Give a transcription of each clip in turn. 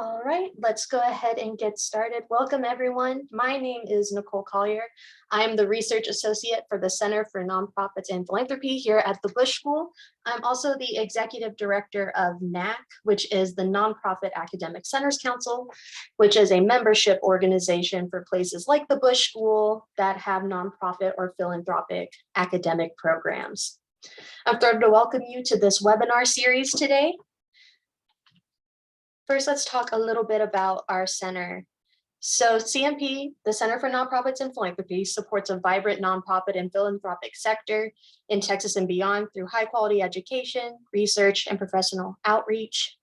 All right, let's go ahead and get started. Welcome, everyone. My name is Nicole Collier. I'm the Research Associate for the Center for Nonprofits and Philanthropy here at the Bush School. I'm also the Executive Director of NAC, which is the Nonprofit Academic Centers Council, which is a membership organization for places like the Bush School that have nonprofit or philanthropic academic programs. I'm thrilled to welcome you to this webinar series today. First, let's talk a little bit about our center. So CNP, the Center for Nonprofits and Philanthropy, supports a vibrant nonprofit and philanthropic sector in Texas and beyond through high quality education, research, and professional outreach.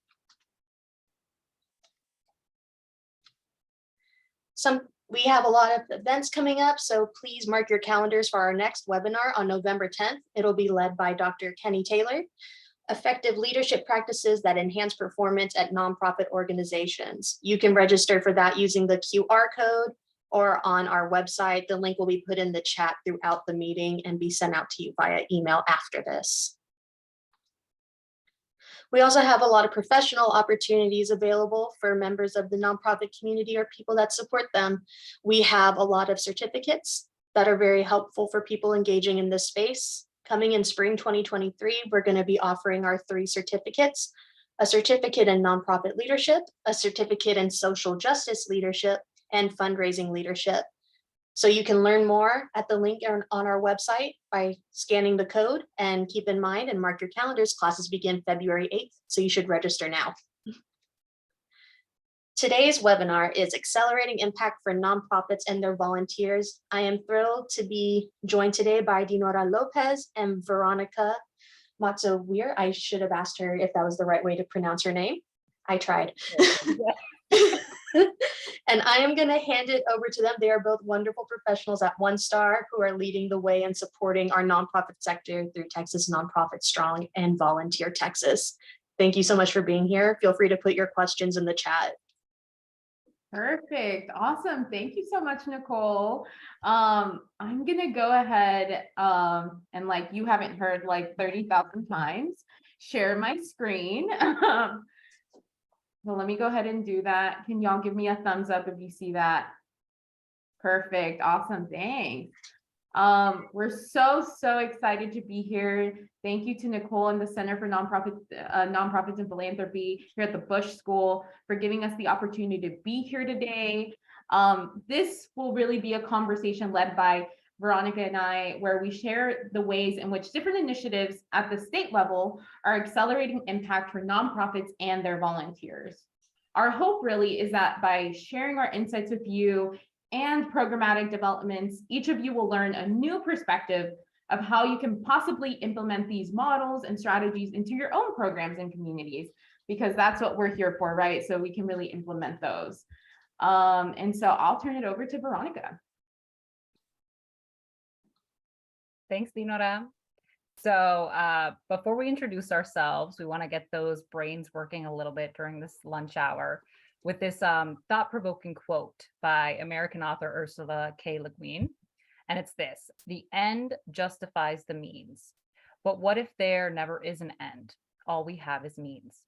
We have a lot of events coming up, so please mark your calendars for our next webinar on November 10th. It'll be led by Dr. Kenny Taylor. Effective leadership practices that enhance performance at nonprofit organizations. You can register for that using the QR code or on our website. The link will be put in the chat throughout the meeting and be sent out to you via email after this. We also have a lot of professional opportunities available for members of the nonprofit community or people that support them. We have a lot of certificates that are very helpful for people engaging in this space. Coming in spring 2023, we're going to be offering our 3 certificates: a certificate in nonprofit leadership, a certificate in social justice leadership, and fundraising leadership. So you can learn more at the link on our website by scanning the code, and keep in mind and mark your calendars, classes begin February 8th, so you should register now. Today's webinar is Accelerating Impact for Nonprofits and Their Volunteers. I am thrilled to be joined today by Dinorah Lopez and Veronica Matzo-Weir. I should have asked her if that was the right way to pronounce her name. I tried. And I am going to hand it over to them. They are both wonderful professionals at OneStar who are leading the way and supporting our nonprofit sector through Texas Nonprofit Strong and Volunteer Texas. Thank you so much for being here. Feel free to put your questions in the chat. Perfect. Awesome. Thank you so much, Nicole. I'm going to go ahead and, like you haven't heard like 30,000 times, share my screen. So let me go ahead and do that. Can y'all give me a thumbs up if you see that? Perfect. Awesome. Thanks. We're so excited to be here. Thank you to Nicole and the Center for Nonprofits and Philanthropy here at the Bush School for giving us the opportunity to be here today. This will really be a conversation led by Veronica and I, where we share the ways in which different initiatives at the state level are accelerating impact for nonprofits and their volunteers. Our hope really is that by sharing our insights with you and programmatic developments, each of you will learn a new perspective of how you can possibly implement these models and strategies into your own programs and communities, because that's what we're here for, right? So we can really implement those. And so I'll turn it over to Veronica. Thanks, Dinorah. So before we introduce ourselves, we want to get those brains working a little bit during this lunch hour with this thought-provoking quote by American author Ursula K. Le Guin. And it's this: the end justifies the means. But what if there never is an end? All we have is means.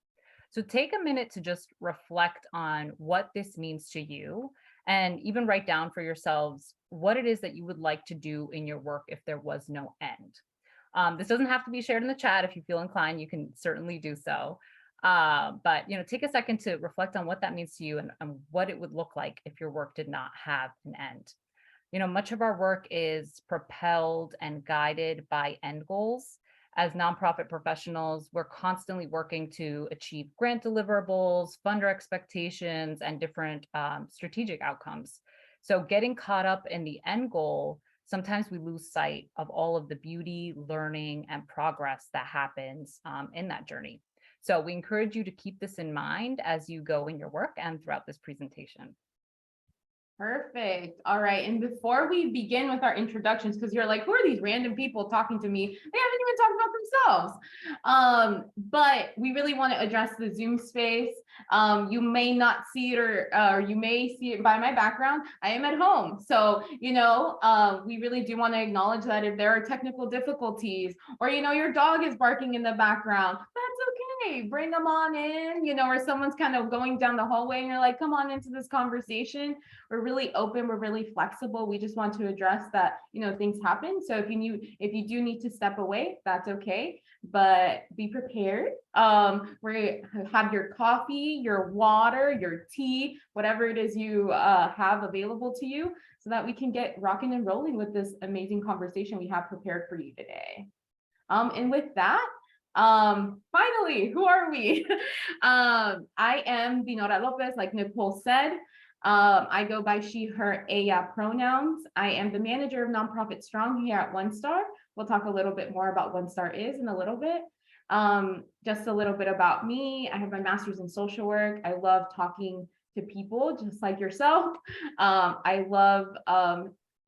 So take a minute to just reflect on what this means to you, and even write down for yourselves what it is that you would like to do in your work if there was no end. This doesn't have to be shared in the chat. If you feel inclined, you can certainly do so. But take a second to reflect on what that means to you, and what it would look like if your work did not have an end. Much of our work is propelled and guided by end goals. As nonprofit professionals, we're constantly working to achieve grant deliverables, funder expectations, and different strategic outcomes. So getting caught up in the end goal, sometimes we lose sight of all of the beauty, learning, and progress that happens in that journey. So we encourage you to keep this in mind as you go in your work and throughout this presentation. Perfect. All right. And before we begin with our introductions, because you're like, who are these random people talking to me? They haven't even talked about themselves. But we really want to address the Zoom space. You may not see it, or you may see it by my background. I am at home. So, we really do want to acknowledge that if there are technical difficulties, or, your dog is barking in the background, that's okay. hey, bring them on in, you know, or someone's kind of going down the hallway and you're like, come on into this conversation. We're really open, we're really flexible. We just want to address that, you know, things happen. So if you do need to step away, that's okay, but be prepared. We have your coffee, your water, your tea, whatever it is you have available to you, so that we can get rocking and rolling with this amazing conversation we have prepared for you today. And with that, finally, who are we? I am Dinorah Lopez, like Nicole said. I go by she, her, ella pronouns. I am the manager of Nonprofit Strong here at OneStar. We'll talk a little bit more about OneStar is in a little bit. Just a little bit about me. I have my master's in social work. I love talking to people just like yourself. I love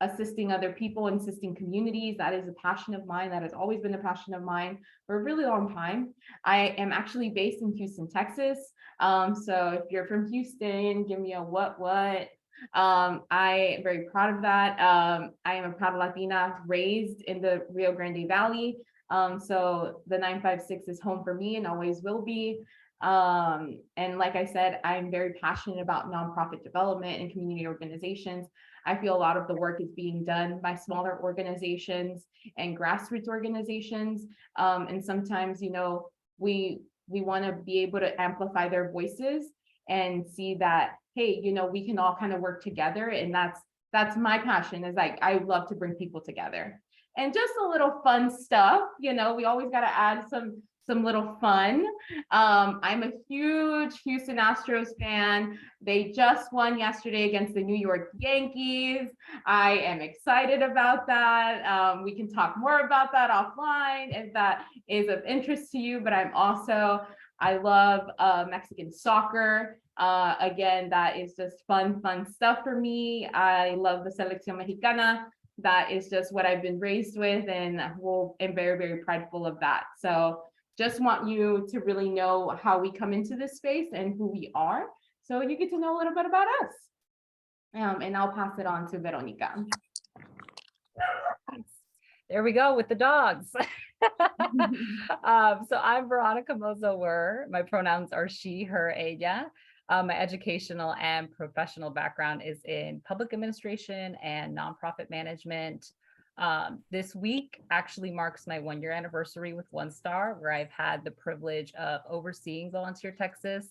assisting other people, assisting communities. That is a passion of mine. That has always been a passion of mine for a really long time. I am actually based in Houston, Texas. So if you're from Houston, give me a what. I am very proud of that. I am a proud Latina raised in the Rio Grande Valley. So the 956 is home for me and always will be. And like I said, I'm very passionate about nonprofit development and community organizations. I feel a lot of the work is being done by smaller organizations and grassroots organizations. And sometimes, you know, we want to be able to amplify their voices and see that, hey, you know, we can all kind of work together. And that's my passion, is like, I love to bring people together. And just a little fun stuff, you know, we always got to add some little fun. I'm a huge Houston Astros fan. They just won yesterday against the New York Yankees. I am excited about that. We can talk more about that offline if that is of interest to you, but I love Mexican soccer. Again, that is just fun stuff for me. I love the Selección Mexicana. That is just what I've been raised with, and I'm very, very prideful of that. So just want you to really know how we come into this space and who we are, so you get to know a little bit about us. And I'll pass it on to Veronica. There we go with the dogs. So I'm Veronica Mozo. My pronouns are she, her, ella. My educational and professional background is in public administration and nonprofit management. This week actually marks my 1-year anniversary with OneStar, where I've had the privilege of overseeing VolunteerTX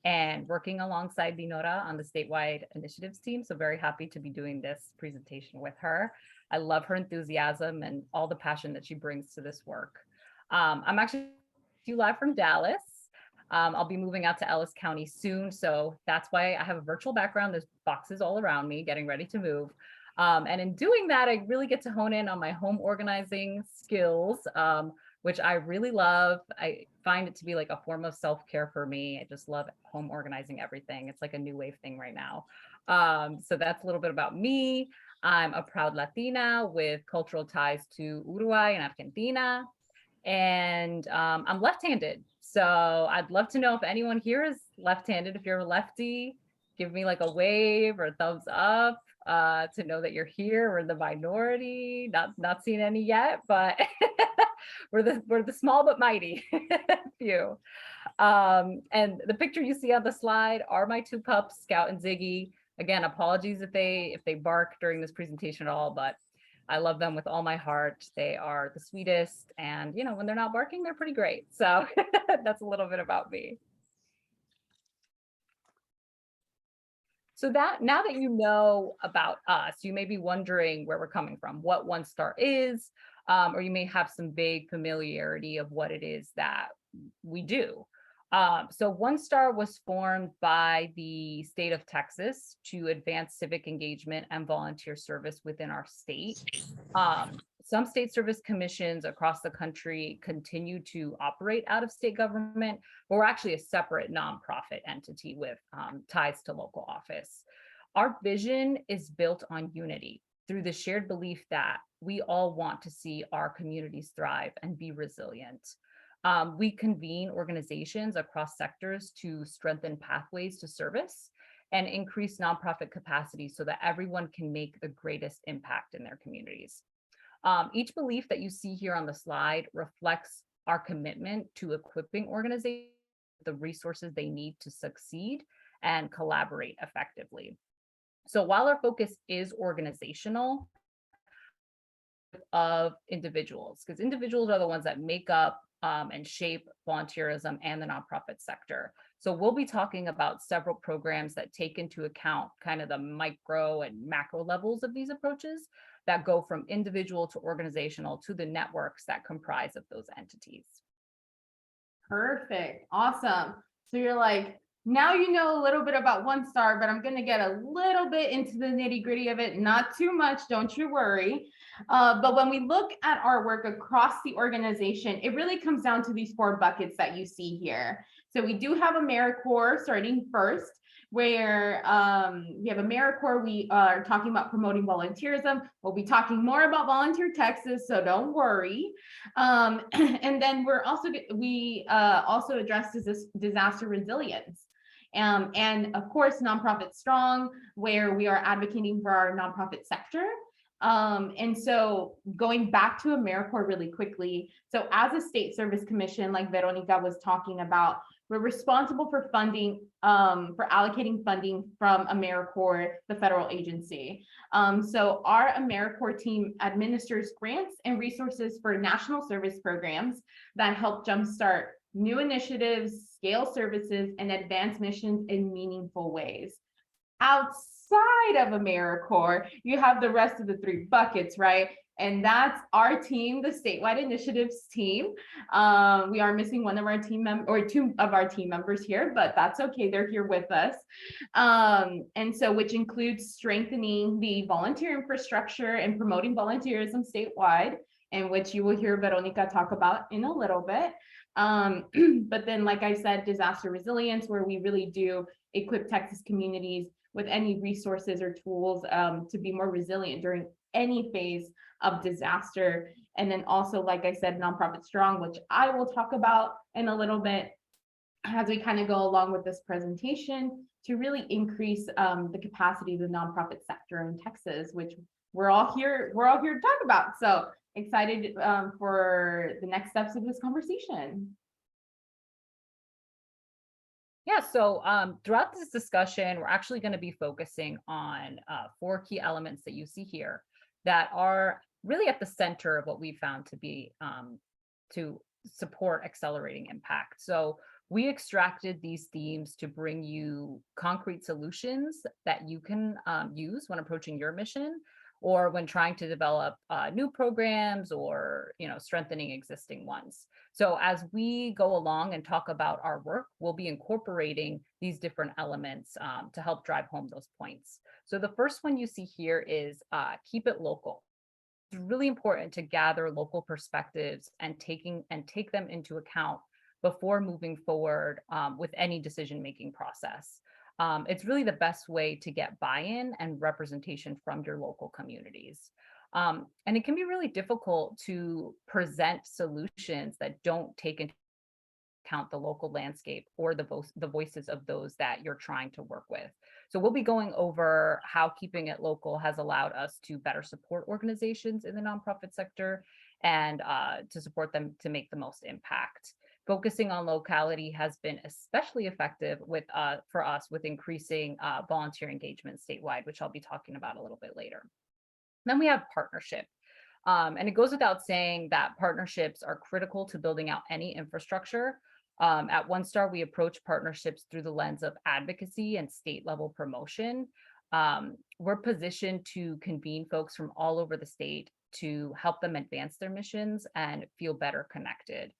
and working alongside Dinorah on the statewide initiatives team. So very happy to be doing this presentation with her. I love her enthusiasm and all the passion that she brings to this work. I'm actually live from Dallas. I'll be moving out to Ellis County soon. So that's why I have a virtual background. There's boxes all around me getting ready to move. And in doing that, I really get to hone in on my home organizing skills, which I really love. I find it to be like a form of self-care for me. I just love home organizing everything. It's like a new wave thing right now. So that's a little bit about me. I'm a proud Latina with cultural ties to Uruguay and Argentina. And I'm left-handed. So I'd love to know if anyone here is left-handed. If you're a lefty, give me like a wave or a thumbs up to know that you're here. We're the minority, not seen any yet, but we're the small but mighty few. And the picture you see on the slide are my 2 pups, Scout and Ziggy. Again, apologies if they bark during this presentation at all, but I love them with all my heart. They are the sweetest, and you know, when they're not barking, they're pretty great. So that's a little bit about me. So now that you know about us, you may be wondering where we're coming from, what OneStar is, or you may have some vague familiarity of what it is that we do. So OneStar was formed by the state of Texas to advance civic engagement and volunteer service within our state. Some state service commissions across the country continue to operate out of state government, but we're actually a separate nonprofit entity with ties to local office. Our vision is built on unity through the shared belief that we all want to see our communities thrive and be resilient. We convene organizations across sectors to strengthen pathways to service and increase nonprofit capacity so that everyone can make the greatest impact in their communities. Each belief that you see here on the slide reflects our commitment to equipping organizations with the resources they need to succeed and collaborate effectively. So while our focus is organizational, of individuals, because individuals are the ones that make up and shape volunteerism and the nonprofit sector. So we'll be talking about several programs that take into account kind of the micro and macro levels of these approaches that go from individual to organizational to the networks that comprise of those entities. Perfect. Awesome. So you're like, now you know a little bit about OneStar, but I'm going to get a little bit into the nitty gritty of it. Not too much, don't you worry. But when we look at our work across the organization, it really comes down to these 4 buckets that you see here. So we do have AmeriCorps starting first, where we have AmeriCorps. We are talking about promoting volunteerism. We'll be talking more about VolunteerTX, so don't worry. And then we also address disaster resilience. And of course, Nonprofit Strong, where we are advocating for our nonprofit sector. And so going back to AmeriCorps really quickly. So as a state service commission, like Veronica was talking about, we're responsible for funding, for allocating funding from AmeriCorps, the federal agency. So our AmeriCorps team administers grants and resources for national service programs that help jumpstart new initiatives, scale services, and advance missions in meaningful ways. Outside of AmeriCorps, you have the rest of the 3 buckets, right? And that's our team, the statewide initiatives team. We are missing one of our team members, or 2 of our team members here, but that's okay. They're here with us. And so, which includes strengthening the volunteer infrastructure and promoting volunteerism statewide, and which you will hear Veronica talk about in a little bit. But then, like I said, disaster resilience, where we really do equip Texas communities with any resources or tools to be more resilient during any phase of disaster. And then also, like I said, Nonprofit Strong, which I will talk about in a little bit as we kind of go along with this presentation, to really increase the capacity of the nonprofit sector in Texas, which we're all here to talk about. So excited for the next steps of this conversation. Yeah, so throughout this discussion, we're actually going to be focusing on 4 key elements that you see here that are really at the center of what we found to be to support accelerating impact. So we extracted these themes to bring you concrete solutions that you can use when approaching your mission, or when trying to develop new programs, or strengthening existing ones. So as we go along and talk about our work, we'll be incorporating these different elements to help drive home those points. So the first one you see here is keep it local. It's really important to gather local perspectives and take them into account before moving forward with any decision-making process. It's really the best way to get buy-in and representation from your local communities. And it can be really difficult to present solutions that don't take into account the local landscape or the voices of those that you're trying to work with. So we'll be going over how keeping it local has allowed us to better support organizations in the nonprofit sector and to support them to make the most impact. Focusing on locality has been especially effective for us with increasing volunteer engagement statewide, which I'll be talking about a little bit later. Then we have partnership. And it goes without saying that partnerships are critical to building out any infrastructure. At OneStar, we approach partnerships through the lens of advocacy and state level promotion. We're positioned to convene folks from all over the state to help them advance their missions and feel better connected.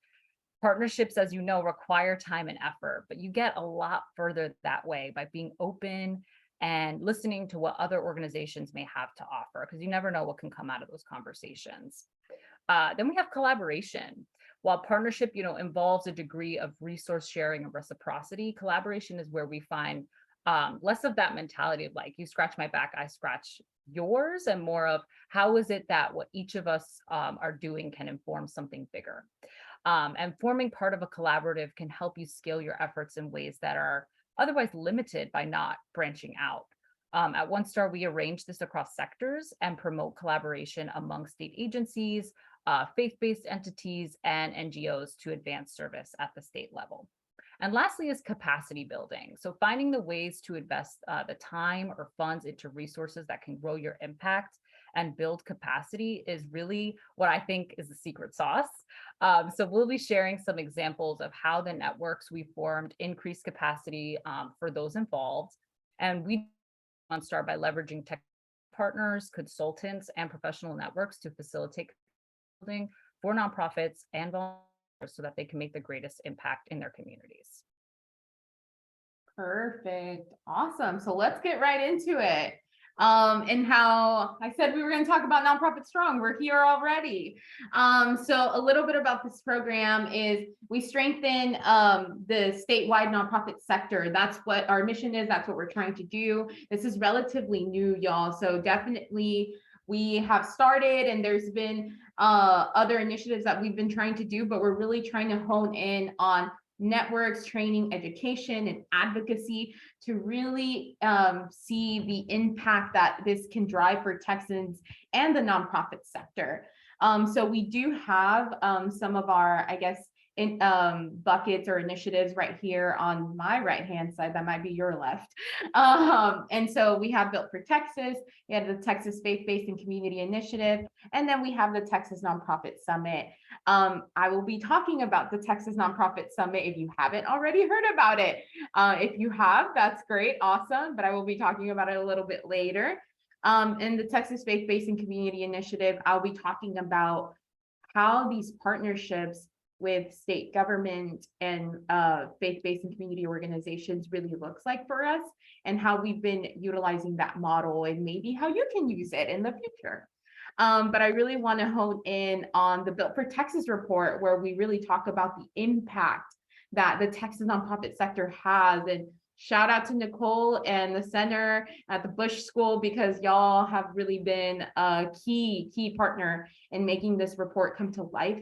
Partnerships, as you know, require time and effort, but you get a lot further that way by being open and listening to what other organizations may have to offer, because you never know what can come out of those conversations. Then we have collaboration. While partnership, involves a degree of resource sharing and reciprocity, collaboration is where we find less of that mentality of like, you scratch my back, I scratch yours, and more of how is it that what each of us are doing can inform something bigger. And forming part of a collaborative can help you scale your efforts in ways that are otherwise limited by not branching out. At OneStar, we arrange this across sectors and promote collaboration among state agencies, faith-based entities, and NGOs to advance service at the state level. And lastly is capacity building. So finding the ways to invest the time or funds into resources that can grow your impact and build capacity is really what I think is the secret sauce. So we'll be sharing some examples of how the networks we formed increase capacity for those involved. And we OneStar by leveraging tech partners, consultants, and professional networks to facilitate building for nonprofits and volunteers so that they can make the greatest impact in their communities. Perfect. Awesome. So let's get right into it. And how I said we were going to talk about Nonprofit Strong. We're here already. So a little bit about this program is we strengthen the statewide nonprofit sector. That's what our mission is. That's what we're trying to do. This is relatively new, y'all. So definitely we have started, and there's been other initiatives that we've been trying to do, but we're really trying to hone in on networks, training, education, and advocacy to really see the impact that this can drive for Texans and the nonprofit sector. So we do have some of our, I guess, buckets or initiatives right here on my right-hand side. That might be your left. And so we have Built for Texas, we have the Texas Faith-Based and Community Initiative, and then we have the Texas Nonprofit Summit. I will be talking about the Texas Nonprofit Summit if you haven't already heard about it. If you have, that's great, awesome, but I will be talking about it a little bit later. In the Texas Faith-Based and Community Initiative, I'll be talking about how these partnerships with state government and faith-based and community organizations really looks like for us, and how we've been utilizing that model and maybe how you can use it in the future. But I really want to hone in on the Built for Texas report, where we really talk about the impact that the Texas nonprofit sector has. And shout out to Nicole and the center at the Bush School, because y'all have really been a key partner in making this report come to life.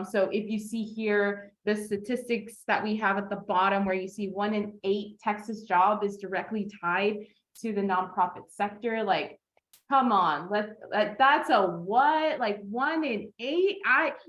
So if you see here, the statistics that we have at the bottom, where you see 1 in 8 Texas job is directly tied to the nonprofit sector. Like, come on, that's a what? Like 1 in 8.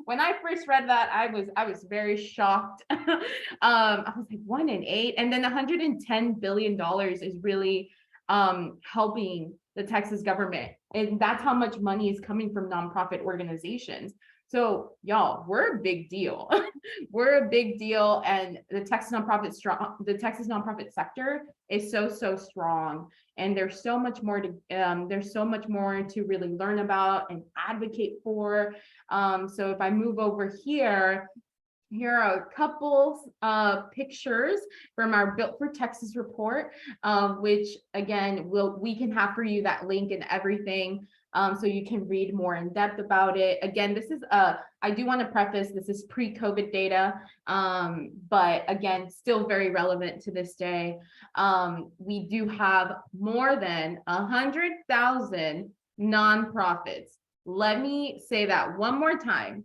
When I first read that, I was very shocked. I was like 1 in 8, and then $110 billion is really helping the Texas government, and that's how much money is coming from nonprofit organizations. So y'all, we're a big deal. We're a big deal, and the Texas nonprofit sector is so strong, and there's so much more to really learn about and advocate for. So if I move over here are a couple pictures from our Built for Texas report, which again we can have for you that link and everything. So you can read more in depth about it. Again, this is I do want to preface, this is pre-COVID data, but again, still very relevant to this day. We do have more than 100,000 nonprofits. Let me say that one more time.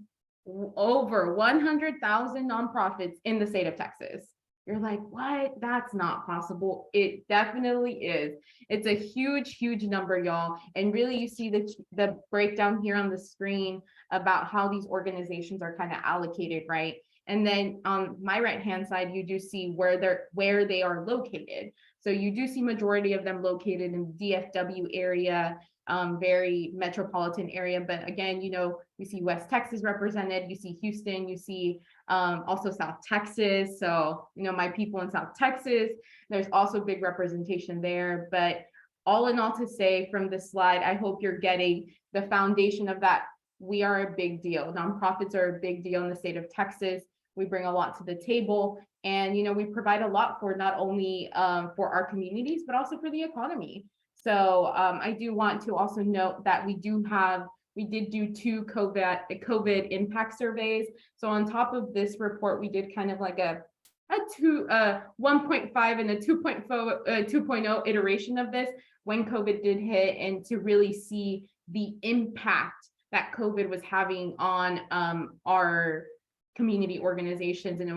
Over 100,000 nonprofits in the state of Texas. You're like, what? That's not possible. It definitely is. It's a huge number, y'all. And really, you see the breakdown here on the screen about how these organizations are kind of allocated, right? And then on my right-hand side, you do see where they are located. So you do see majority of them located in the DFW area, very metropolitan area. But again, you see West Texas represented, you see Houston, you see also South Texas. So, my people in South Texas, there's also big representation there. But all in all, to say from this slide, I hope you're getting the foundation of that. We are a big deal. Nonprofits are a big deal in the state of Texas. We bring a lot to the table, and we provide a lot for not only for our communities, but also for the economy. So I do want to also note that we did do 2 COVID impact surveys. So on top of this report, we did kind of like a 1.5 and a 2.0 iteration of this when COVID did hit, and to really see the impact that COVID was having on our community organizations and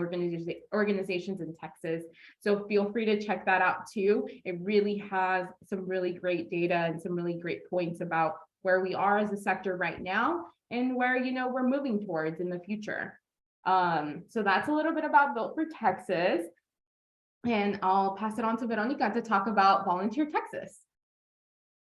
organizations in Texas. So feel free to check that out too. It really has some really great data and some really great points about where we are as a sector right now and where, you know, we're moving towards in the future. So that's a little bit about Built for Texas. And I'll pass it on to Veronica to talk about Volunteer Texas.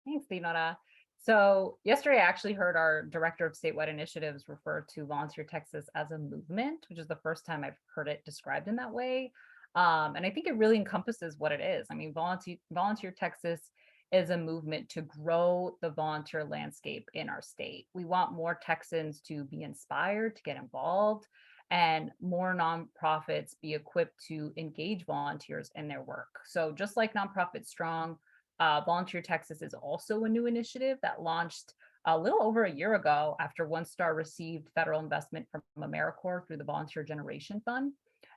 Thanks, Dinorah. So yesterday, I actually heard our director of statewide initiatives refer to Volunteer Texas as a movement, which is the first time I've heard it described in that way. And I think it really encompasses what it is. I mean, Volunteer Texas is a movement to grow the volunteer landscape in our state. We want more Texans to be inspired to get involved, and more nonprofits be equipped to engage volunteers in their work. So just like Nonprofits Strong, Volunteer Texas is also a new initiative that launched a little over a year ago after OneStar received federal investment from AmeriCorps through the Volunteer Generation Fund.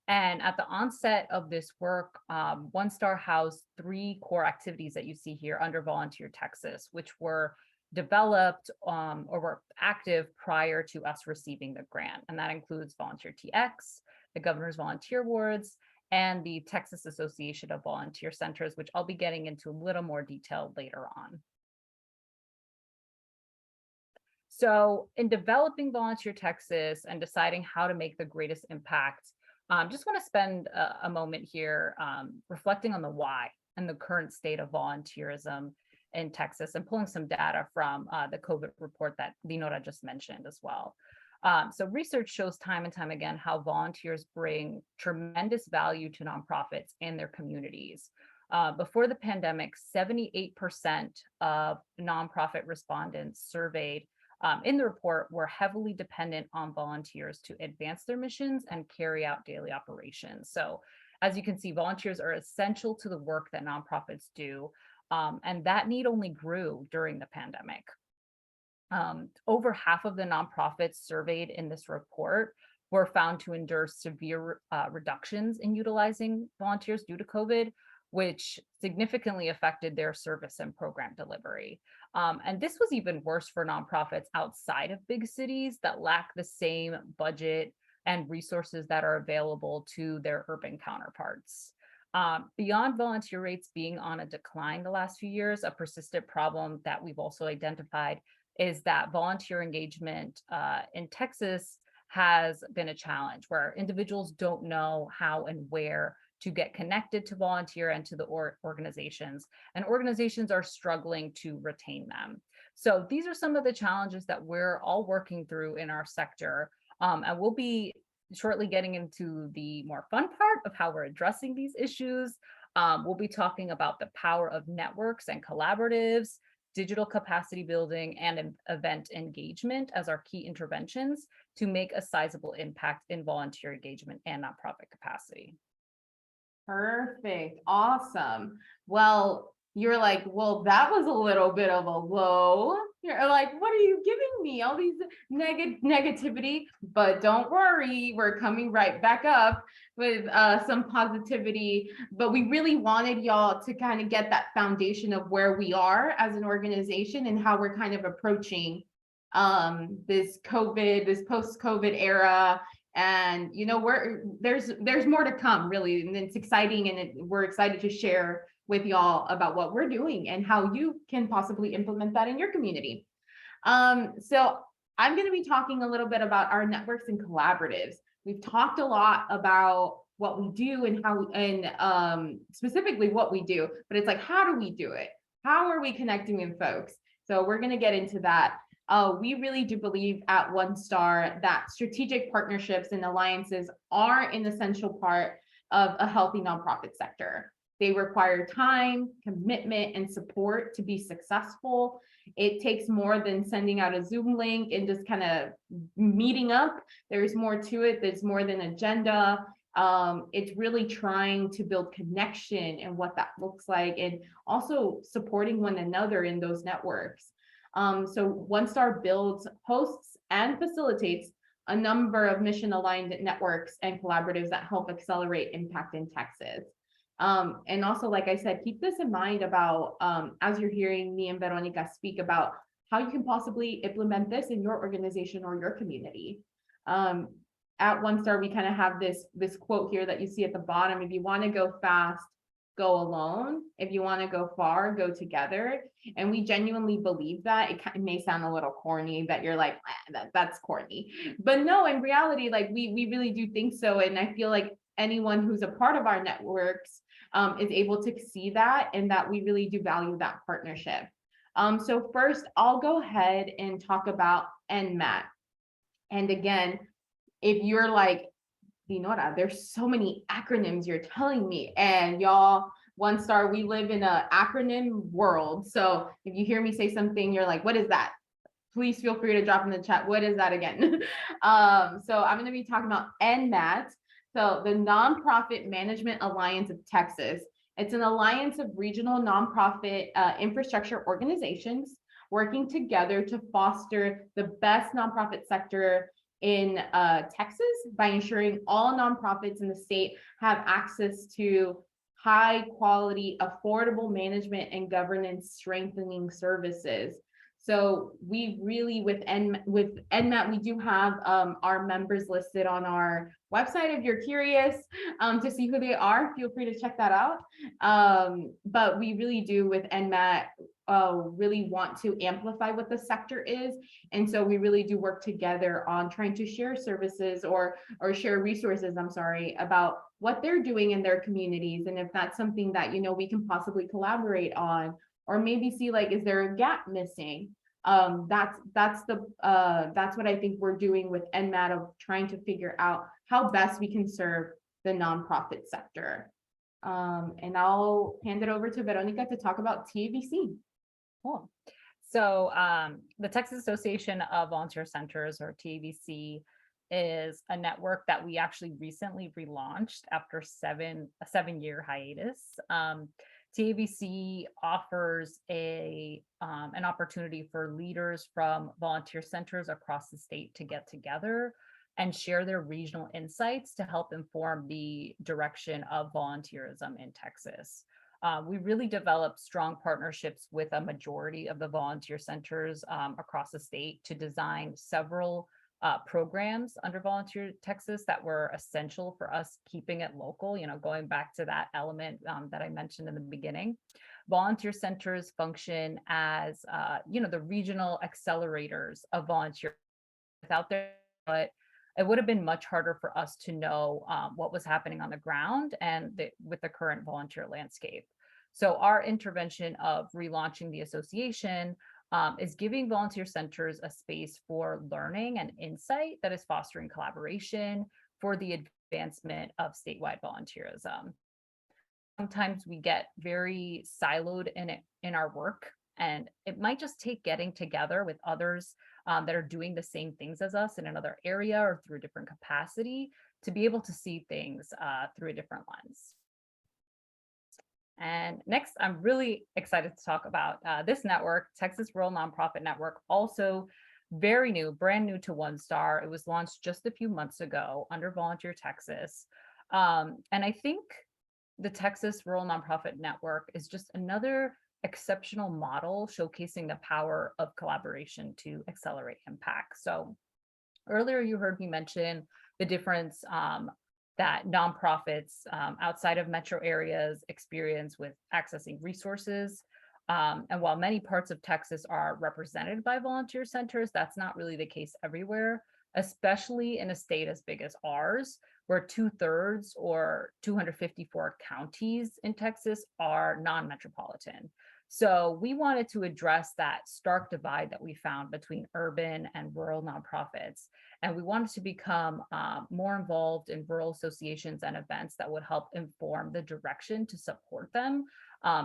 And at the onset of this work, OneStar housed 3 core activities that you see here under Volunteer Texas, which were developed or were active prior to us receiving the grant. And that includes VolunteerTX, the Governor's Volunteer Awards, and the Texas Association of Volunteer Centers, which I'll be getting into a little more detail later on. So in developing Volunteer Texas and deciding how to make the greatest impact, just want to spend a moment here reflecting on the why and the current state of volunteerism in Texas, and pulling some data from the COVID report that Dinorah just mentioned as well. So research shows time and time again how volunteers bring tremendous value to nonprofits and their communities. Before the pandemic, 78% of nonprofit respondents surveyed in the report were heavily dependent on volunteers to advance their missions and carry out daily operations. So as you can see, volunteers are essential to the work that nonprofits do, and that need only grew during the pandemic. Over half of the nonprofits surveyed in this report were found to endure severe reductions in utilizing volunteers due to COVID, which significantly affected their service and program delivery. And this was even worse for nonprofits outside of big cities that lack the same budget and resources that are available to their urban counterparts. Beyond volunteer rates being on a decline the last few years, a persistent problem that we've also identified is that volunteer engagement in Texas has been a challenge, where individuals don't know how and where to get connected to volunteer and to the organizations, and organizations are struggling to retain them. So these are some of the challenges that we're all working through in our sector, and we'll be shortly getting into the more fun part of how we're addressing these issues. We'll be talking about the power of networks and collaboratives, digital capacity building, and event engagement as our key interventions to make a sizable impact in volunteer engagement and nonprofit capacity. Perfect. Awesome. Well, you're like, well, that was a little bit of a low. You're like, what are you giving me? All these negativity, but don't worry, we're coming right back up with some positivity. But we really wanted y'all to kind of get that foundation of where we are as an organization and how we're kind of approaching this post-COVID era. And you know, there's more to come, really, and it's exciting, and we're excited to share with y'all about what we're doing and how you can possibly implement that in your community. So I'm going to be talking a little bit about our networks and collaboratives. We've talked a lot about what we do and how, and specifically what we do, but it's like, how do we do it? How are we connecting with folks? So we're going to get into that. We really do believe at OneStar that strategic partnerships and alliances are an essential part of a healthy nonprofit sector. They require time, commitment, and support to be successful. It takes more than sending out a Zoom link and just kind of meeting up. There's more to it. There's more than agenda. It's really trying to build connection and what that looks like, and also supporting one another in those networks. So OneStar builds, hosts, and facilitates a number of mission-aligned networks and collaboratives that help accelerate impact in Texas. And also, like I said, keep this in mind about, as you're hearing me and Veronica speak about how you can possibly implement this in your organization or your community. at OneStar, we kind of have this quote here that you see at the bottom. If you want to go fast, go alone. If you want to go far, go together. And we genuinely believe that. It may sound a little corny, that you're like, that's corny. But no, in reality, like we really do think so. And I feel like anyone who's a part of our networks is able to see that, and that we really do value that partnership. So first, I'll go ahead and talk about NMAT. And again, if you're like, Dinorah, there's so many acronyms you're telling me, and y'all, OneStar, we live in an acronym world. So if you hear me say something, you're like, what is that? Please feel free to drop in the chat. What is that again? So I'm going to be talking about NMAT. So the Nonprofit Management Alliance of Texas. It's an alliance of regional nonprofit infrastructure organizations working together to foster the best nonprofit sector in Texas by ensuring all nonprofits in the state have access to high quality, affordable management and governance strengthening services. So we really, with NMAT, we do have our members listed on our website. If you're curious to see who they are, feel free to check that out. But we really do with NMAT really want to amplify what the sector is. And so we really do work together on trying to share services or share resources, I'm sorry, about what they're doing in their communities. And if that's something that, you know, we can possibly collaborate on, or maybe see like, is there a gap missing? That's what I think we're doing with NMAT, of trying to figure out how best we can serve the nonprofit sector. And I'll hand it over to Veronica to talk about TAVC. Cool. So the Texas Association of Volunteer Centers, or TAVC, is a network that we actually recently relaunched after a 7-year hiatus. TAVC offers an opportunity for leaders from volunteer centers across the state to get together and share their regional insights to help inform the direction of volunteerism in Texas. We really developed strong partnerships with a majority of the volunteer centers across the state to design several programs under Volunteer Texas that were essential for us keeping it local, you know, going back to that element that I mentioned in the beginning. Volunteer centers function as, you know, the regional accelerators of volunteer out there, but it would have been much harder for us to know what was happening on the ground and with the current volunteer landscape. So our intervention of relaunching the association is giving volunteer centers a space for learning and insight that is fostering collaboration for the advancement of statewide volunteerism. Sometimes we get very siloed in our work, and it might just take getting together with others that are doing the same things as us in another area or through a different capacity to be able to see things through a different lens. And next, I'm really excited to talk about this network, Texas Rural Nonprofit Network, also very new, brand new to OneStar. It was launched just a few months ago under Volunteer Texas. And I think the Texas Rural Nonprofit Network is just another exceptional model showcasing the power of collaboration to accelerate impact. So earlier you heard me mention the difference that nonprofits outside of metro areas experience with accessing resources. And while many parts of Texas are represented by volunteer centers, that's not really the case everywhere, especially in a state as big as ours, where 2/3 or 254 counties in Texas are non-metropolitan. So we wanted to address that stark divide that we found between urban and rural nonprofits. And we wanted to become more involved in rural associations and events that would help inform the direction to support them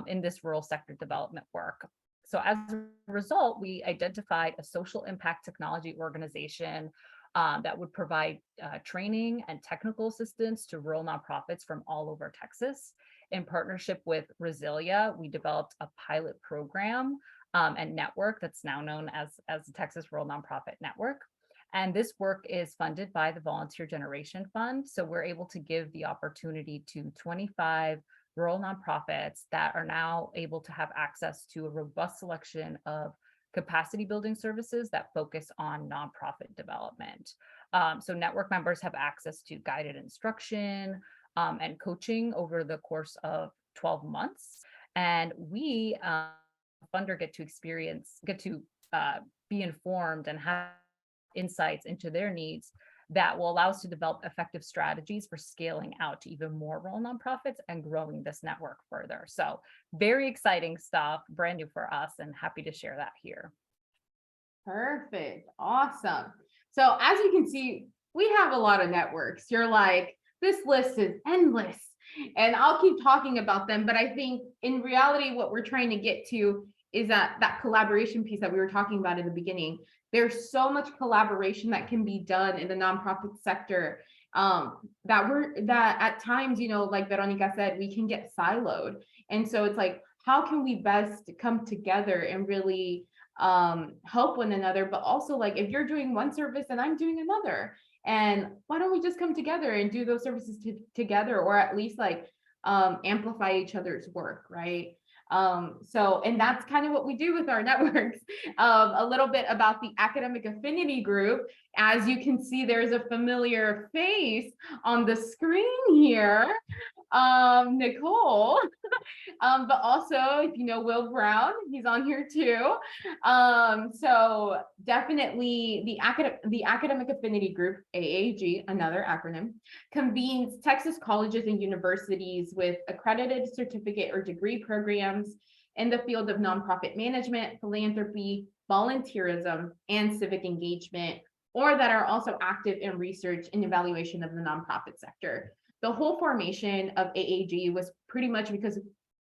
in this rural sector development work. So as a result, we identified a social impact technology organization that would provide training and technical assistance to rural nonprofits from all over Texas. In partnership with Resilia, we developed a pilot program and network that's now known as the Texas Rural Nonprofit Network. And this work is funded by the Volunteer Generation Fund. So we're able to give the opportunity to 25 rural nonprofits that are now able to have access to a robust selection of capacity building services that focus on nonprofit development. So network members have access to guided instruction and coaching over the course of 12 months. And we, funder, get to be informed and have insights into their needs that will allow us to develop effective strategies for scaling out to even more rural nonprofits and growing this network further. So very exciting stuff, brand new for us, and happy to share that here. Perfect. Awesome. So as you can see, we have a lot of networks. You're like, this list is endless, and I'll keep talking about them. But I think in reality, what we're trying to get to is that collaboration piece that we were talking about in the beginning. There's so much collaboration that can be done in the nonprofit sector that at times, like Veronica said, we can get siloed. And so it's like, how can we best come together and really help one another? But also, like, if you're doing one service and I'm doing another, and why don't we just come together and do those services together, or at least like amplify each other's work, right? And that's kind of what we do with our networks. A little bit about the academic affinity group. As you can see, there's a familiar face on the screen here, Nicole. But also, if you know Will Brown, he's on here too. So definitely the academic affinity group, AAG, another acronym, convenes Texas colleges and universities with accredited certificate or degree programs in the field of nonprofit management, philanthropy, volunteerism, and civic engagement, or that are also active in research and evaluation of the nonprofit sector. The whole formation of AAG was pretty much because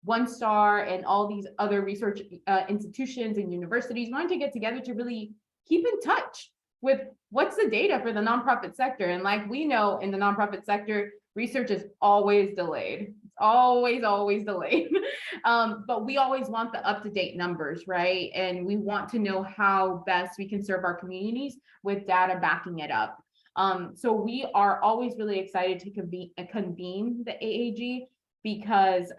OneStar and all these other research institutions and universities wanted to get together to really keep in touch with what's the data for the nonprofit sector. And like we know, in the nonprofit sector, research is always delayed. It's always delayed. But we always want the up-to-date numbers, right? And we want to know how best we can serve our communities with data backing it up. So we are always really excited to convene the AAG because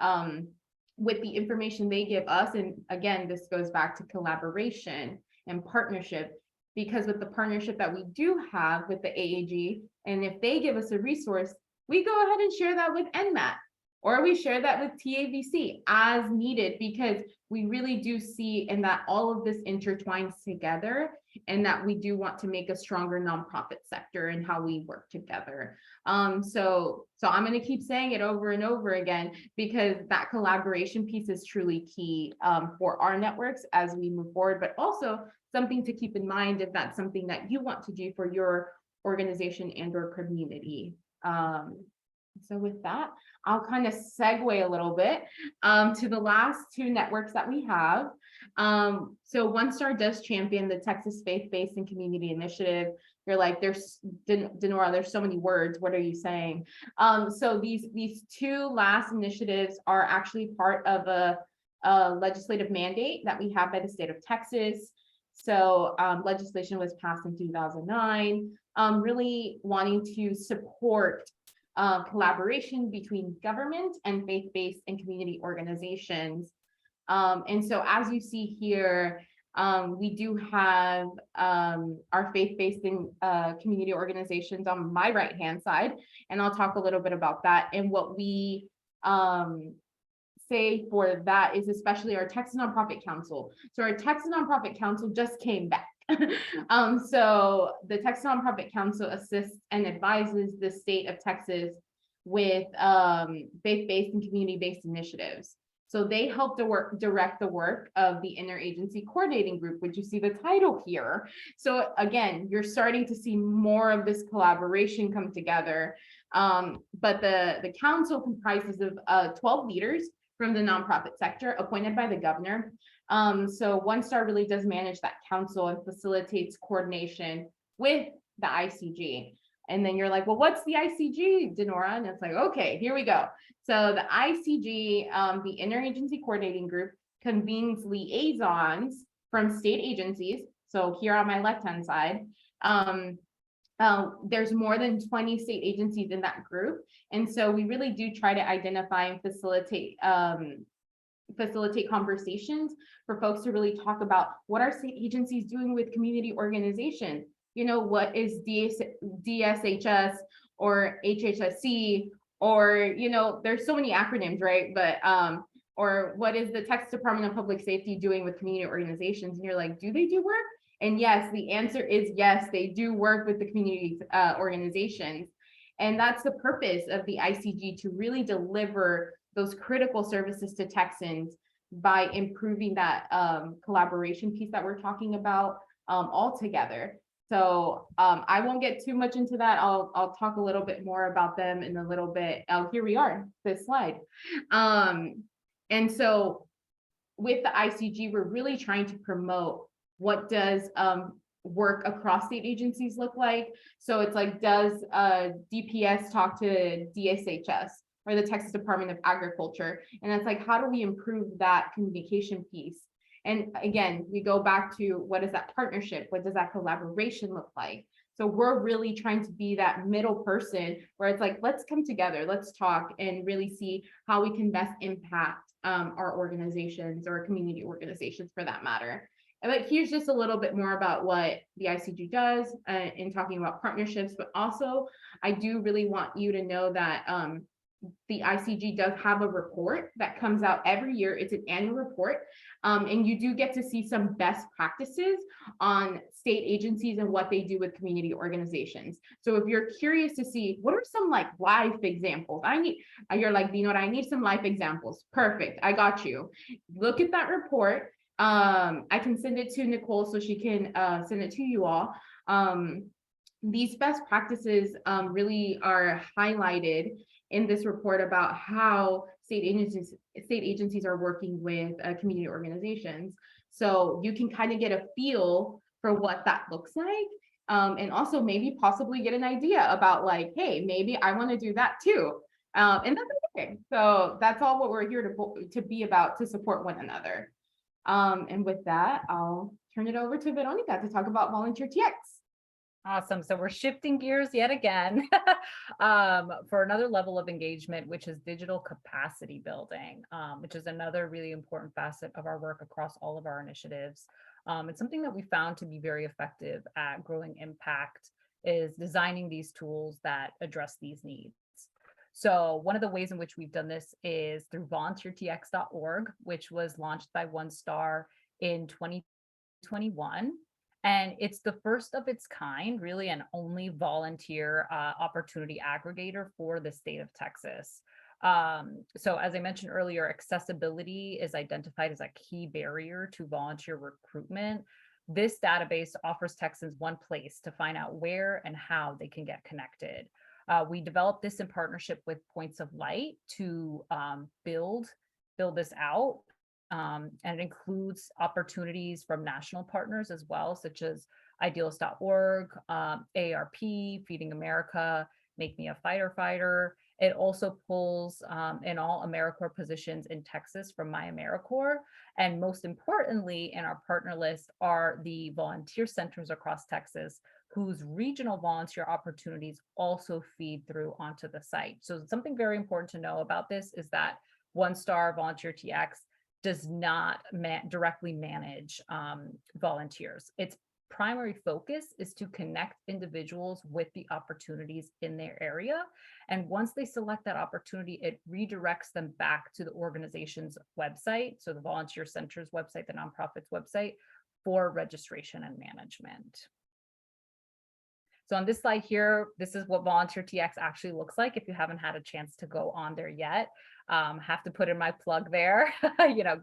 with the information they give us, and again, this goes back to collaboration and partnership, because with the partnership that we do have with the AAG, and if they give us a resource, we go ahead and share that with NMAT, or we share that with TAVC as needed, because we really do see in that all of this intertwines together, and that we do want to make a stronger nonprofit sector and how we work together. So I'm going to keep saying it over and over again, because that collaboration piece is truly key for our networks as we move forward, but also something to keep in mind if that's something that you want to do for your organization and or community. So with that, I'll kind of segue a little bit to the last two networks that we have. So OneStar does champion the Texas Faith-Based and Community Initiative. You're like, there's Dinorah, there's so many words. What are you saying? So these two last initiatives are actually part of a legislative mandate that we have by the state of Texas. So legislation was passed in 2009, really wanting to support collaboration between government and faith-based and community organizations. And so as you see here, we do have our faith-based and community organizations on my right-hand side, and I'll talk a little bit about that. And what we say for that is especially our Texas Nonprofit Council. So our Texas Nonprofit Council just came back. So the Texas Nonprofit Council assists and advises the state of Texas with faith-based and community-based initiatives. So they help to direct the work of the interagency coordinating group, which you see the title here. So again, you're starting to see more of this collaboration come together. But the council comprises of 12 leaders from the nonprofit sector appointed by the governor. So OneStar really does manage that council and facilitates coordination with the ICG. And then you're like, well, what's the ICG, Dinorah? And it's like, okay, here we go. So the ICG, the Interagency Coordinating Group, convenes liaisons from state agencies. So here on my left-hand side, there's more than 20 state agencies in that group. And so we really do try to identify and facilitate conversations for folks to really talk about what are state agencies doing with community organizations. what is DSHS or HHSC, or, there's so many acronyms, right? But, or what is the Texas Department of Public Safety doing with community organizations? And you're like, do they do work? And yes, the answer is yes, they do work with the community organizations. And that's the purpose of the ICG, to really deliver those critical services to Texans by improving that collaboration piece that we're talking about all together. So I won't get too much into that. I'll talk a little bit more about them in a little bit. Here we are, this slide. And so with the ICG, we're really trying to promote what does work across state agencies look like. So it's like, does DPS talk to DSHS or the Texas Department of Agriculture? And it's like, how do we improve that communication piece? And again, we go back to, what is that partnership? What does that collaboration look like? So we're really trying to be that middle person where it's like, let's come together, let's talk and really see how we can best impact our organizations, or community organizations for that matter. But here's just a little bit more about what the ICG does in talking about partnerships. But also, I do really want you to know that the ICG does have a report that comes out every year. It's an annual report, and you do get to see some best practices on state agencies and what they do with community organizations. So if you're curious to see what are some like life examples, you're like, Dinorah, I need some life examples. Perfect, I got you. Look at that report. I can send it to Nicole so she can send it to you all. These best practices really are highlighted in this report about how state agencies are working with community organizations. So you can kind of get a feel for what that looks like. And also maybe possibly get an idea about like, hey, maybe I want to do that too. And that's okay. So that's all what we're here to be about, to support one another. And with that, I'll turn it over to Veronica to talk about VolunteerTX. Awesome. So we're shifting gears yet again for another level of engagement, which is digital capacity building, which is another really important facet of our work across all of our initiatives. It's something that we found to be very effective at growing impact is designing these tools that address these needs. So one of the ways in which we've done this is through VolunteerTX.org, which was launched by OneStar in 2021. And it's the first of its kind, really, and only volunteer opportunity aggregator for the state of Texas. So as I mentioned earlier, accessibility is identified as a key barrier to volunteer recruitment. This database offers Texans one place to find out where and how they can get connected. We developed this in partnership with Points of Light to build this out. And it includes opportunities from national partners as well, such as Idealist.org, AARP, Feeding America, Make Me a Fighter. It also pulls in all AmeriCorps positions in Texas from My AmeriCorps. And most importantly, in our partner list are the volunteer centers across Texas, whose regional volunteer opportunities also feed through onto the site. So something very important to know about this is that OneStar VolunteerTX does not directly manage volunteers. Its primary focus is to connect individuals with the opportunities in their area. And once they select that opportunity, it redirects them back to the organization's website, so the volunteer center's website, the nonprofit's website, for registration and management. So on this slide here, this is what VolunteerTX actually looks like. If you haven't had a chance to go on there yet, have to put in my plug there.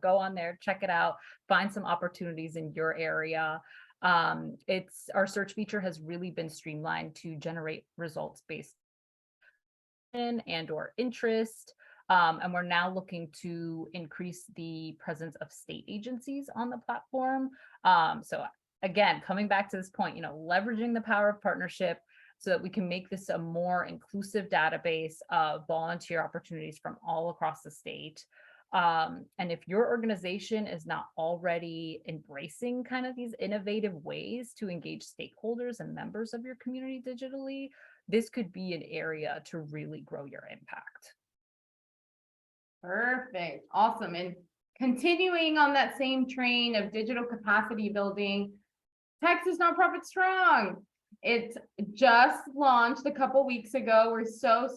Go on there, check it out, find some opportunities in your area. Our search feature has really been streamlined to generate results based and/or interest. And we're now looking to increase the presence of state agencies on the platform. So again, coming back to this point, leveraging the power of partnership so that we can make this a more inclusive database of volunteer opportunities from all across the state. And if your organization is not already embracing kind of these innovative ways to engage stakeholders and members of your community digitally, this could be an area to really grow your impact. Perfect. Awesome. And continuing on that same train of digital capacity building, Texas Nonprofit Strong. It just launched a couple weeks ago. We're so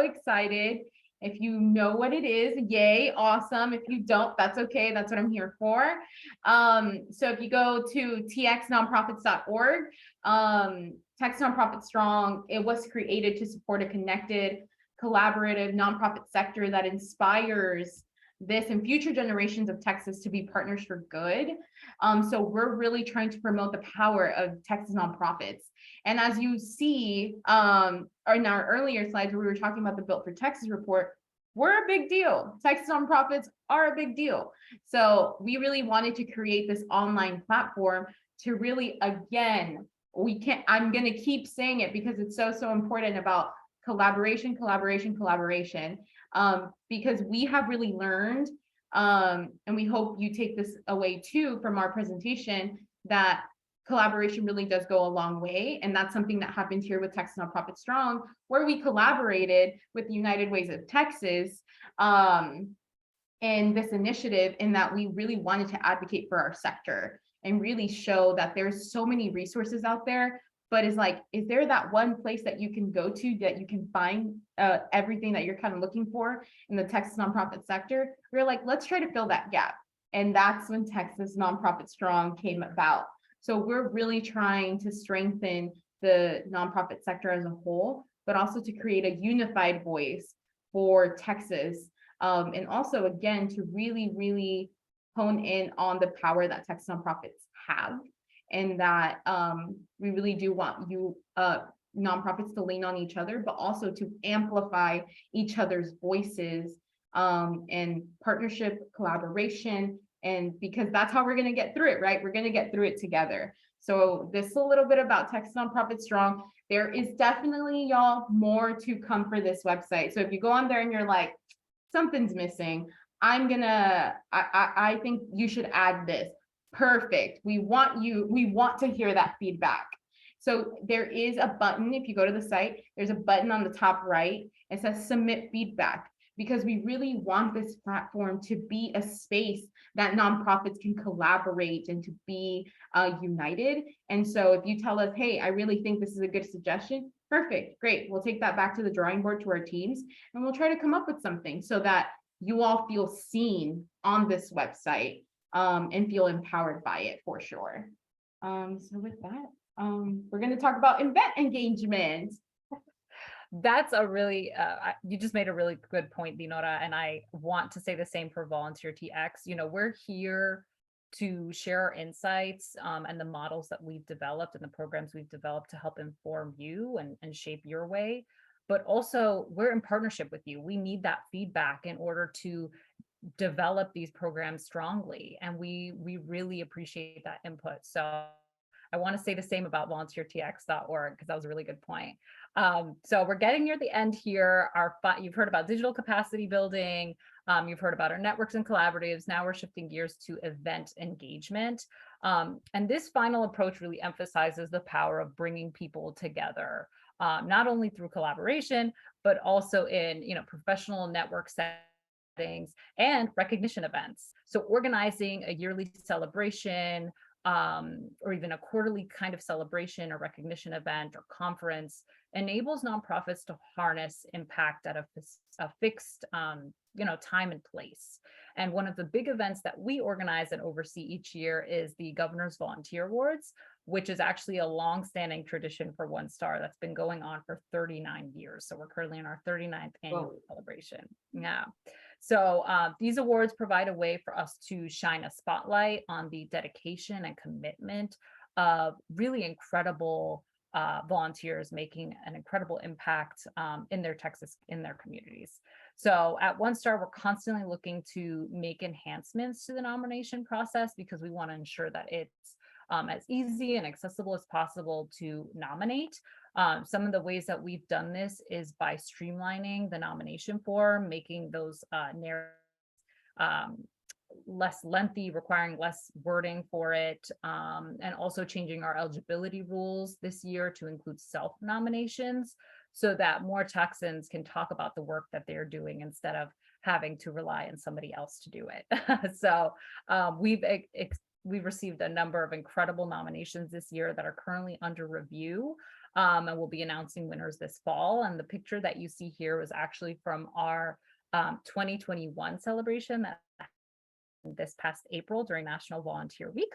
excited. If you know what it is, yay, awesome. If you don't, that's okay. That's what I'm here for. So if you go to txnonprofits.org, Texas Nonprofit Strong, it was created to support a connected, collaborative nonprofit sector that inspires this and future generations of Texas to be partners for good. So we're really trying to promote the power of Texas nonprofits. And as you see, or in our earlier slides where we were talking about the Built for Texas report, we're a big deal. Texas nonprofits are a big deal. So we really wanted to create this online platform to really, again, I'm going to keep saying it because it's so important about collaboration, because we have really learned, and we hope you take this away too from our presentation, that collaboration really does go a long way. And that's something that happened here with Texas Nonprofit Strong, where we collaborated with the United Ways of Texas in this initiative, in that we really wanted to advocate for our sector and really show that there's so many resources out there. But is there that one place that you can go to that you can find everything that you're kind of looking for in the Texas nonprofit sector? We're like, let's try to fill that gap. And that's when Texas Nonprofit Strong came about. So we're really trying to strengthen the nonprofit sector as a whole, but also to create a unified voice for Texas. And also, again, to really hone in on the power that Texas nonprofits have. And that we really do want you nonprofits to lean on each other, but also to amplify each other's voices and partnership, collaboration, and because that's how we're going to get through it, right? We're going to get through it together. So this is a little bit about Texas Nonprofit Strong. There is definitely, y'all, more to come for this website. So if you go on there and you're like, something's missing, I think you should add this. Perfect. We want to hear that feedback. So there is a button. If you go to the site, there's a button on the top right. It says submit feedback, because we really want this platform to be a space that nonprofits can collaborate and to be united. And so if you tell us, hey, I really think this is a good suggestion, perfect, great. We'll take that back to the drawing board to our teams, and we'll try to come up with something so that you all feel seen on this website. And feel empowered by it for sure. So with that, we're going to talk about event engagement. That's a really, you just made a really good point, Dinorah, and I want to say the same for VolunteerTX. You know, we're here to share our insights and the models that we've developed and the programs we've developed to help inform you and shape your way. But also, we're in partnership with you. We need that feedback in order to develop these programs strongly, and we really appreciate that input. So I want to say the same about VolunteerTX.org, because that was a really good point. So we're getting near the end here. You've heard about digital capacity building, you've heard about our networks and collaboratives. Now we're shifting gears to event engagement, and this final approach really emphasizes the power of bringing people together, not only through collaboration, but also in professional network settings and recognition events. So organizing a yearly celebration or even a quarterly kind of celebration or recognition event or conference enables nonprofits to harness impact at a fixed time and place. And one of the big events that we organize and oversee each year is the Governor's Volunteer Awards, which is actually a long-standing tradition for OneStar that's been going on for 39 years. So we're currently in our 39th annual celebration. Yeah. So these awards provide a way for us to shine a spotlight on the dedication and commitment of really incredible volunteers making an incredible impact in their communities. So at OneStar, we're constantly looking to make enhancements to the nomination process, because we want to ensure that it's as easy and accessible as possible to nominate. Some of the ways that we've done this is by streamlining the nomination form, making those narratives less lengthy, requiring less wording for it, and also changing our eligibility rules this year to include self-nominations so that more Texans can talk about the work that they're doing instead of having to rely on somebody else to do it. So we've we've received a number of incredible nominations this year that are currently under review. And we'll be announcing winners this fall. And the picture that you see here was actually from our 2021 celebration that this past April during National Volunteer Week.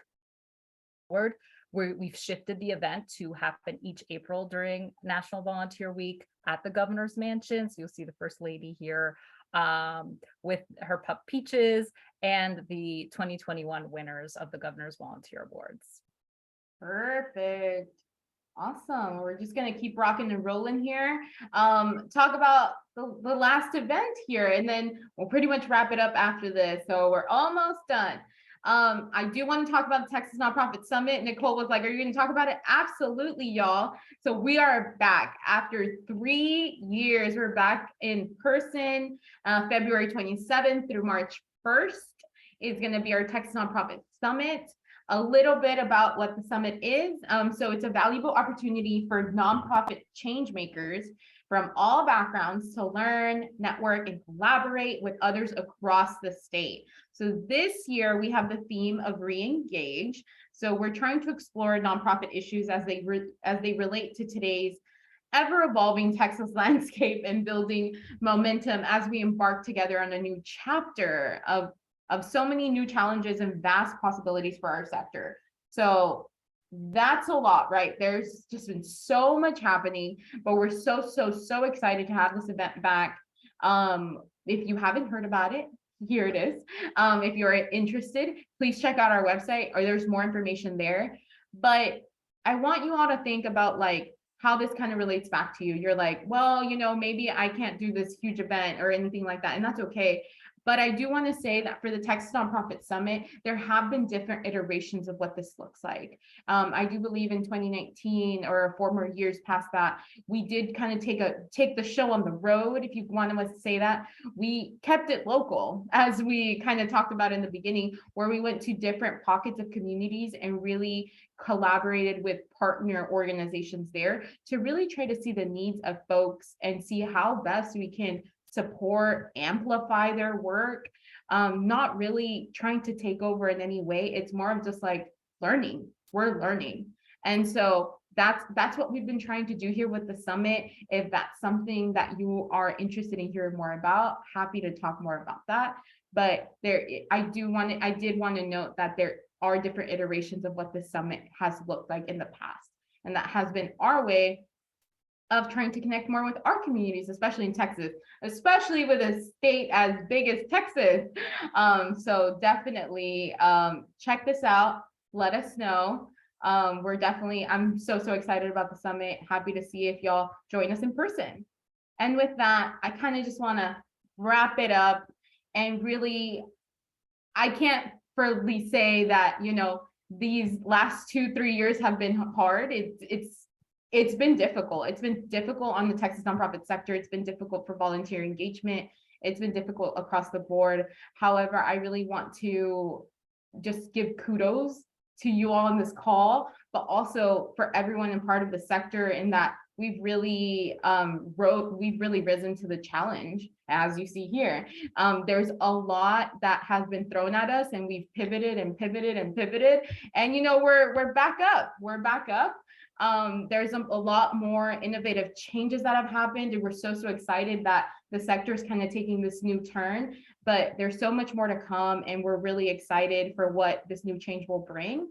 We've shifted the event to happen each April during National Volunteer Week at the Governor's Mansion. So you'll see the First Lady here with her pup Peaches and the 2021 winners of the Governor's Volunteer Awards. Perfect. Awesome. We're just going to keep rocking and rolling here. Talk about the last event here, and then we'll pretty much wrap it up after this. So we're almost done. I do want to talk about the Texas Nonprofit Summit. Nicole was like, are you going to talk about it? Absolutely, y'all. So we are back after 3 years. We're back in person. February 27th through March 1st is going to be our Texas Nonprofit Summit. A little bit about what the summit is. So it's a valuable opportunity for nonprofit change makers from all backgrounds to learn, network, and collaborate with others across the state. So this year we have the theme of re-engage. So we're trying to explore nonprofit issues as they relate to today's ever-evolving Texas landscape and building momentum as we embark together on a new chapter of so many new challenges and vast possibilities for our sector. So that's a lot, right? There's just been so much happening, but we're so excited to have this event back. If you haven't heard about it, here it is. If you're interested, please check out our website, or there's more information there. But I want you all to think about like how this kind of relates back to you. You're like, well, you know, maybe I can't do this huge event or anything like that, and that's okay. But I do want to say that for the Texas Nonprofit Summit, there have been different iterations of what this looks like. I do believe in 2019 or former years past that, we did kind of take the show on the road, if you want to say that. We kept it local, as we kind of talked about in the beginning, where we went to different pockets of communities and really collaborated with partner organizations there to really try to see the needs of folks and see how best we can support, amplify their work, not really trying to take over in any way. It's more of just like learning. We're learning. And so that's what we've been trying to do here with the summit. If that's something that you are interested in hearing more about, happy to talk more about that. But I did want to note that there are different iterations of what the summit has looked like in the past. And that has been our way of trying to connect more with our communities, especially in Texas, especially with a state as big as Texas. So definitely check this out. Let us know. I'm so excited about the summit. Happy to see if y'all join us in person. And with that, I kind of just want to wrap it up. And really, I can't fully say that, you know, these last 2-3 years have been hard. It's been difficult. It's been difficult on the Texas nonprofit sector. It's been difficult for volunteer engagement. It's been difficult across the board. However, I really want to just give kudos to you all on this call, but also for everyone in part of the sector, in that we've really risen to the challenge, as you see here. There's a lot that has been thrown at us, and we've pivoted and pivoted and pivoted. And you know, we're back up. We're back up. There's a lot more innovative changes that have happened, and we're so excited that the sector is kind of taking this new turn. But there's so much more to come, and we're really excited for what this new change will bring.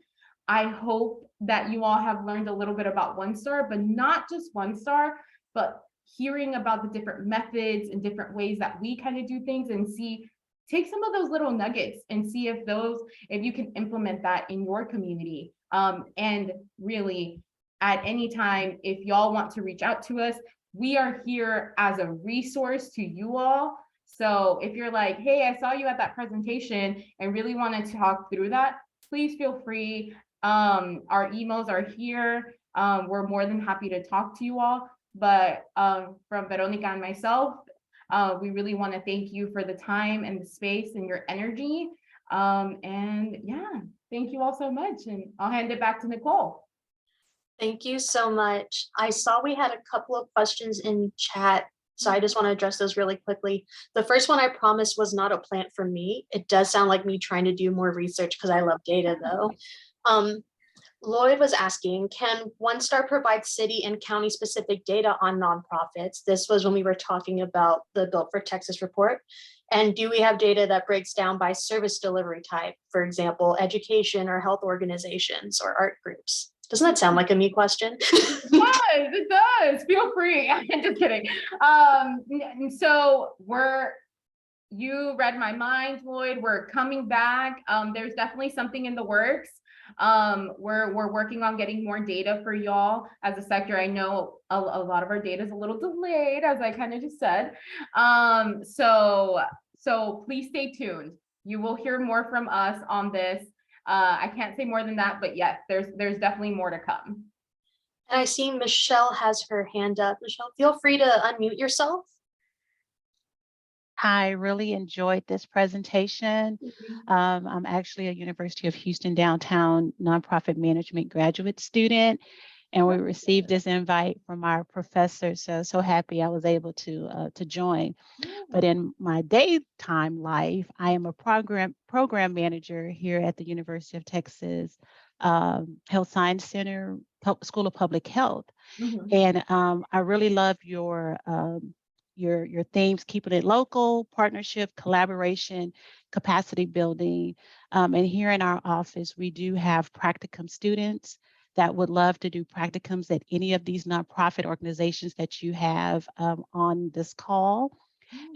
I hope that you all have learned a little bit about OneStar, but not just OneStar, but hearing about the different methods and different ways that we kind of do things, and take some of those little nuggets and see if you can implement that in your community. And really, at any time, if y'all want to reach out to us, we are here as a resource to you all. So if you're like, hey, I saw you at that presentation and really wanted to talk through that, please feel free. Our emails are here. We're more than happy to talk to you all. But from Veronica and myself, we really want to thank you for the time and the space and your energy. And yeah, thank you all so much. And I'll hand it back to Nicole. Thank you so much. I saw we had a couple of questions in chat So I just want to address those really quickly. The first one I promised was not a plant for me. It does sound like me trying to do more research because I love data though. Lloyd was asking, can OneStar provide city and county specific data on nonprofits? This was when we were talking about the Built for Texas report. And do we have data that breaks down by service delivery type, for example, education or health organizations or art groups? Doesn't that sound like a me question? Yes, it does. Feel free. I'm just kidding. So you read my mind, Lloyd. We're coming back. There's definitely something in the works. We're working on getting more data for y'all as a sector. I know a lot of our data is a little delayed, as I kind of just said. So please stay tuned. You will hear more from us on this. I can't say more than that, but yes, there's definitely more to come. And I see Michelle has her hand up. Michelle, feel free to unmute yourself. I really enjoyed this presentation. I'm actually a University of Houston downtown nonprofit management graduate student, and we received this invite from our professor. So happy I was able to join. But in my daytime life, I am a program manager here at the University of Texas Health Science Center School of Public Health, and I really love your themes, keeping it local, partnership, collaboration, capacity building. And here in our office, we do have practicum students that would love to do practicums at any of these nonprofit organizations that you have on this call.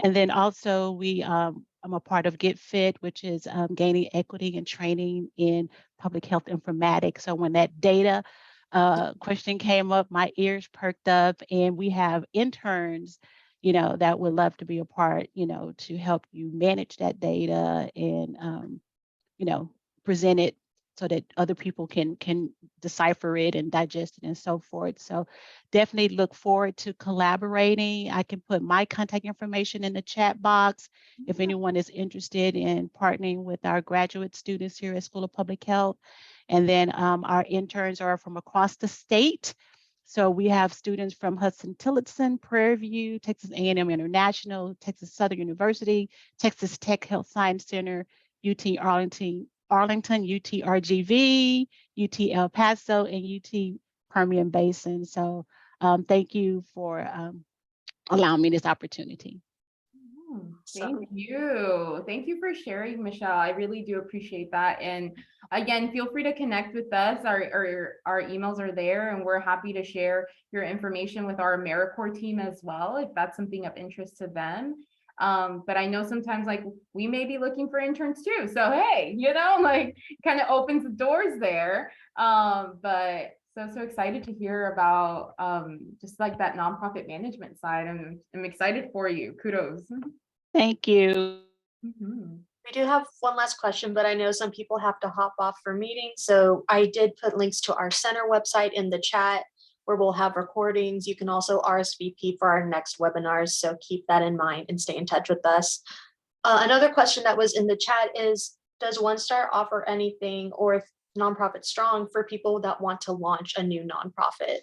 And then also I'm a part of Get Fit, which is gaining equity and training in public health informatics. So when that data question came up, my ears perked up, and we have interns that would love to be a part, to help you manage that data and, present it so that other people can decipher it and digest it and so forth. So definitely look forward to collaborating. I can put my contact information in the chat box if anyone is interested in partnering with our graduate students here at School of Public Health. And then our interns are from across the state. So we have students from Hudson-Tillotson, Prairie View, Texas A&M International, Texas Southern University, Texas Tech Health Science Center, UT Arlington, UT RGV, UT El Paso, and UT Permian Basin. So thank you for allowing me this opportunity. Thank you. Thank you for sharing, Michelle. I really do appreciate that. And again, feel free to connect with us. Our emails are there, and we're happy to share your information with our AmeriCorps team as well, if that's something of interest to them. But I know sometimes we may be looking for interns too. So, hey, kind of opens the doors there. But so excited to hear about just that nonprofit management side. I'm excited for you. Kudos. Thank you. We do have one last question, but I know some people have to hop off for meetings. So I did put links to our center website in the chat where we'll have recordings. You can also RSVP for our next webinars. So keep that in mind and stay in touch with us. Another question that was in the chat is, does OneStar offer anything, or Nonprofit Strong, for people that want to launch a new nonprofit?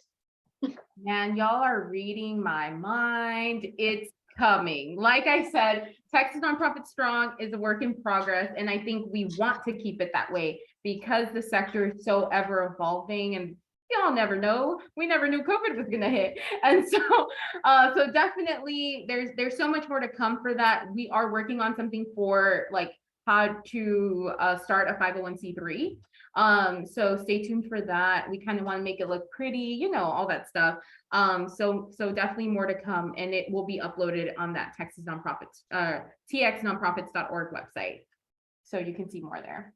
Man, y'all are reading my mind. It's coming. Like I said, Texas Nonprofit Strong is a work in progress, and I think we want to keep it that way because the sector is so ever evolving, and y'all never know. We never knew COVID was gonna hit, and so definitely there's so much more to come for that. We are working on something for how to start a 501c3. So stay tuned for that. We kind of want to make it look pretty, all that stuff. So definitely more to come, and it will be uploaded on that Texas Nonprofits, txnonprofits.org website. So you can see more there.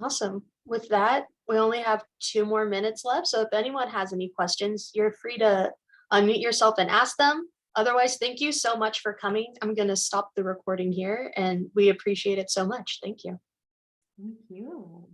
Awesome. With that, we only have 2 more minutes left. So if anyone has any questions, you're free to unmute yourself and ask them. Otherwise, thank you so much for coming. I'm going to stop the recording here, and we appreciate it so much. Thank you. Thank you.